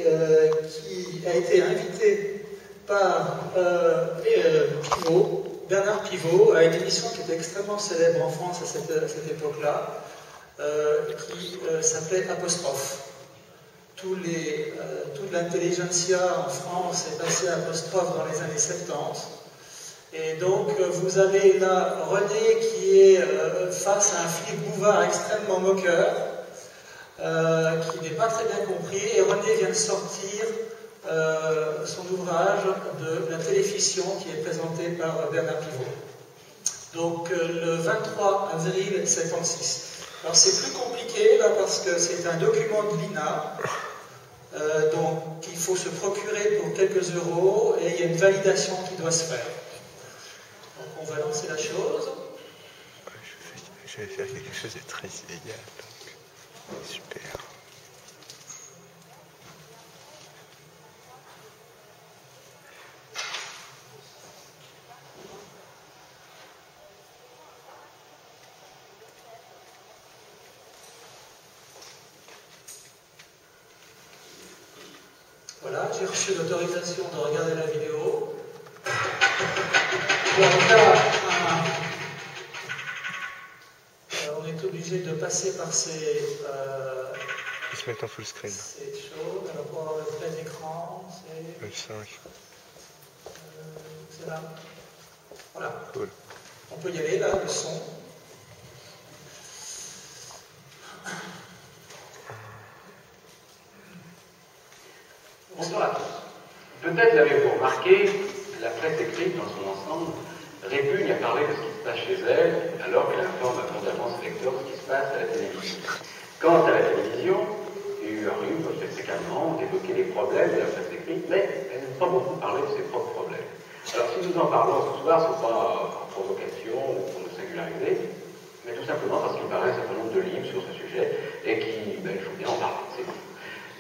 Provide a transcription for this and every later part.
qui a été invité par Bernard Pivot, à une émission qui était extrêmement célèbre en France à cette époque-là, qui s'appelait Apostrophe. Toute l'intelligentsia en France est passée à Apostrophe dans les années 70. Et donc, vous avez là René qui est face à un Philippe Bouvard extrêmement moqueur, qui n'est pas très bien compris, et René vient de sortir son ouvrage de la téléfiction qui est présenté par Bernard Pivot. Donc, le 23 avril 76. Alors, c'est plus compliqué, là, parce que c'est un document de l'INA, donc il faut se procurer pour quelques euros, et il y a une validation qui doit se faire. Donc, on va lancer la chose. Je vais faire quelque chose de très illégal, donc super. Voilà, j'ai reçu l'autorisation de regarder la vidéo. Donc là, on est obligé de passer par ces... Ils se mettent en full screen. C'est chaud, alors pour avoir le plein écran, c'est... F5. C'est là. Voilà. Cool. On peut y aller, là, le son. Bonsoir à tous. Peut-être l'avez-vous remarqué, la presse écrite dans son ensemble répugne à parler de ce qui se passe chez elle, alors qu'elle informe abondamment ses lecteurs de ce qui se passe à la télévision. Quant à la télévision, URU peut fréquemment d'évoquer les problèmes de la presse écrite, mais elle n'aime pas beaucoup parler de ses propres problèmes. Alors si nous en parlons ce soir, ce n'est pas par provocation ou pour nous singulariser, mais tout simplement parce qu'il paraît un certain nombre de livres sur ce sujet et qu'il faut bien en parler, c'est tout.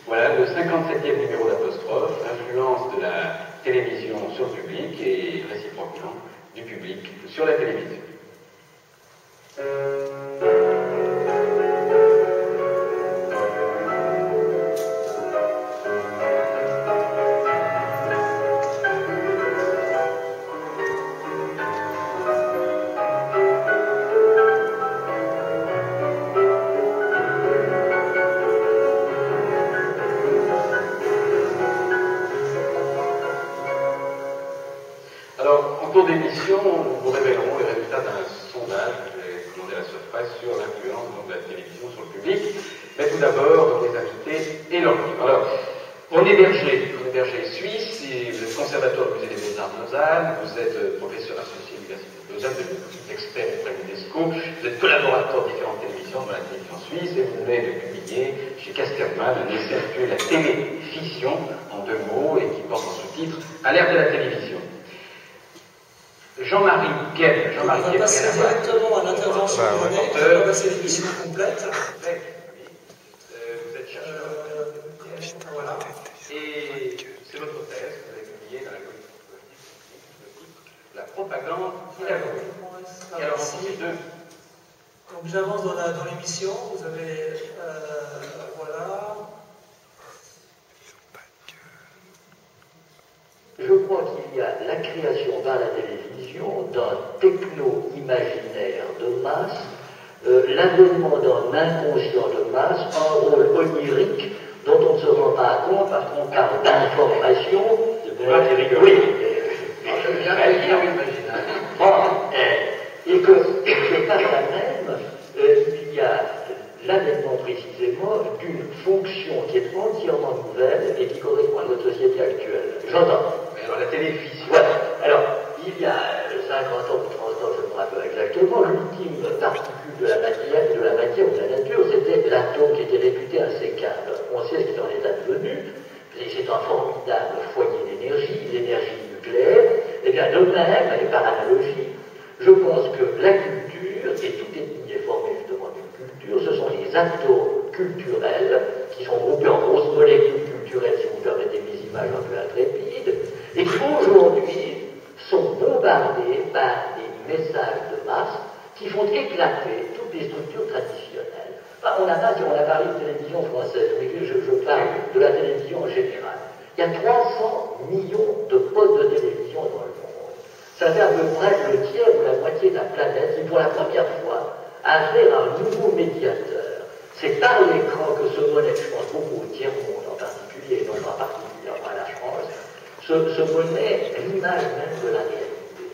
Voilà le 57e numéro d'Apostrophe, influence de la télévision sur le public et réciproquement du public sur la télévision. En cours d'émission, nous vous révélerons les résultats d'un sondage que j'ai commandé à la Surpresse sur l'influence de la télévision sur le public. Mais tout d'abord, les invités et leurs livres. Alors, René Berger suisse, et vous êtes conservateur du musée des Beaux-Arts de Lausanne, vous êtes professeur associé à l'Université de Lausanne, vous êtes expert auprès de l'UNESCO, vous êtes collaborateur de différentes télévisions dans la télévision suisse, et vous venez de publier chez Casterman un essai intitulé La téléfiction, en 2 mots, et qui porte en sous-titre À l'ère de la télévision. Jean-Marie Guel. On va passer directement à l'intervention de René, on va passer l'émission complète. Vous êtes chercheur. Voilà. Et c'est votre thèse que vous avez publiée dans la politique, la propagande pédagogique. Et alors, ensuite, donc j'avance dans l'émission, vous avez... voilà... Je crois qu'il y a la création dans la télévision d'un techno-imaginaire de masse, l'avènement d'un inconscient de masse, un rôle onirique dont on ne se rend pas compte parce qu'on parle d'information. C'est moi qui rigole. Oui. Je viens de dire imaginaire. Et que c'est pas la même, il y a l'avènement précisément d'une fonction qui est entièrement nouvelle et qui correspond à notre société actuelle. J'entends. Mais alors la télévision. Voilà. Alors, il y a 50 ans ou 30 ans, je me rappelle exactement, l'ultime particule de la matière ou de la nature, c'était l'atome qui était réputé insécable. On sait ce qui en est advenu. C'est un formidable foyer d'énergie, l'énergie nucléaire. Eh bien, de même, et par analogie, je pense que la culture, et toute ethnie est formée justement d'une culture, ce sont les atomes culturels qui sont groupés en grosses molécules culturelles, si vous permettez mes images un peu intrépides, et qui aujourd'hui sont bombardés par des messages de masse qui font éclater toutes les structures traditionnelles. on a parlé de télévision française, mais je parle de la télévision en général. Il y a 300 millions de postes de télévision dans le monde. Ça fait à peu près le tiers ou la moitié de la planète qui, pour la première fois, a fait un nouveau médiateur. C'est par l'écran que se monnaie, je pense beaucoup au tiers-monde en particulier, et non pas particulièrement à la France, se monnaie l'image même de la réalité.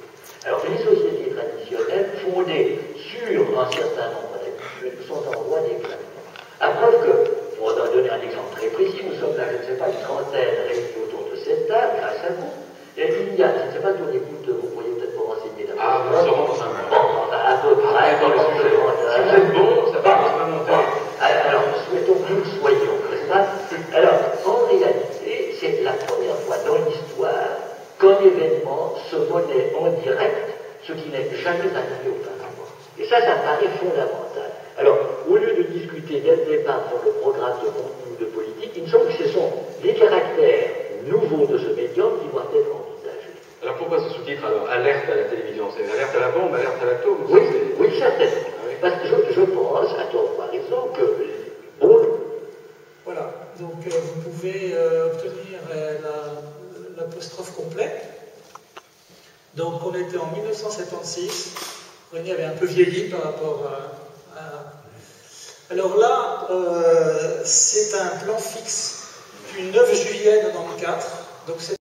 Alors que les sociétés traditionnelles, fondées sur un certain nombre d'habitudes, sont en voie d'éclatement. À preuve que, pour donner un exemple très précis, nous sommes là, je ne sais pas, une trentaine réunis autour de cette table, grâce à vous. Et il y a, je ne sais pas, tour d'écoute, vous pourriez peut-être vous renseigner d'abord. Ah, nous serons dans un bon, enfin, à peu près, dans le sujet. Si vous êtes bon, ça va monter. Alors, souhaitons que nous le soyons, n'est-ce pas? Alors, en réalité, c'est la première fois dans l'histoire qu'un événement se monnaie en direct, ce qui n'est jamais arrivé auparavant. Et ça me paraît fondamental. Alors, au lieu de discuter dès le départ sur le programme de contenu de politique, il me semble que ce sont les caractères nouveaux de ce médium qui doivent être envisagés. Alors pourquoi ce sous-titre alors? Alerte à la télévision, c'est alerte à la bombe, alerte à l'atome? Oui, certainement. Parce que je pense, à tort ou à raison, que bon. Voilà, donc vous pouvez obtenir l'apostrophe complète. Donc on était en 1976, René avait un peu vieilli par rapport à... Alors là, c'est un plan fixe du 9 juillet 94, donc c'est